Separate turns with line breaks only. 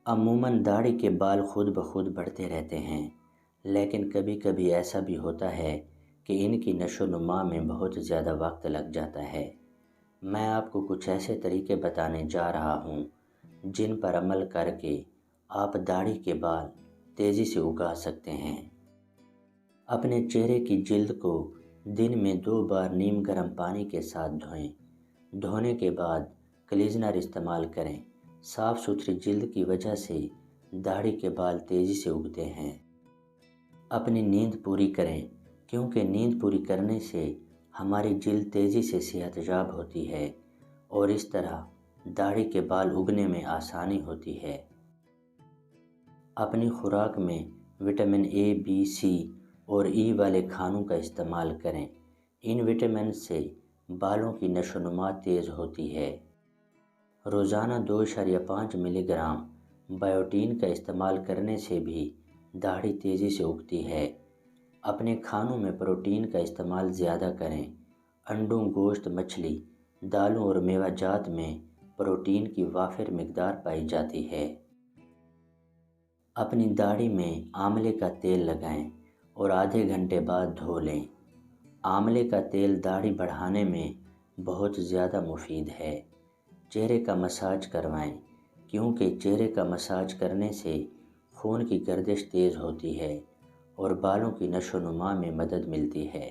عموماً داڑھی کے بال خود بخود بڑھتے رہتے ہیں، لیکن کبھی کبھی ایسا بھی ہوتا ہے کہ ان کی نشو و نما میں بہت زیادہ وقت لگ جاتا ہے۔ میں آپ کو کچھ ایسے طریقے بتانے جا رہا ہوں جن پر عمل کر کے آپ داڑھی کے بال تیزی سے اگا سکتے ہیں۔ اپنے چہرے کی جلد کو دن میں 2 بار نیم گرم پانی کے ساتھ دھوئیں۔ دھونے کے بعد کلیزنر استعمال کریں۔ صاف ستھری جلد کی وجہ سے داڑھی کے بال تیزی سے اگتے ہیں۔ اپنی نیند پوری کریں، کیونکہ نیند پوری کرنے سے ہماری جلد تیزی سے صحت یاب ہوتی ہے اور اس طرح داڑھی کے بال اگنے میں آسانی ہوتی ہے۔ اپنی خوراک میں وٹامن اے، بی، سی اور ای والے کھانوں کا استعمال کریں۔ ان وٹامن سے بالوں کی نشو و نما تیز ہوتی ہے۔ روزانہ 2.5 ملی گرام بائیوٹین کا استعمال کرنے سے بھی داڑھی تیزی سے اگتی ہے۔ اپنے کھانوں میں پروٹین کا استعمال زیادہ کریں۔ انڈوں، گوشت، مچھلی، دالوں اور میوہ جات میں پروٹین کی وافر مقدار پائی جاتی ہے۔ اپنی داڑھی میں آملے کا تیل لگائیں اور آدھے گھنٹے بعد دھو لیں۔ آملے کا تیل داڑھی بڑھانے میں بہت زیادہ مفید ہے۔ چہرے کا مساج کروائیں، کیونکہ چہرے کا مساج کرنے سے خون کی گردش تیز ہوتی ہے اور بالوں کی نشو و نما میں مدد ملتی ہے۔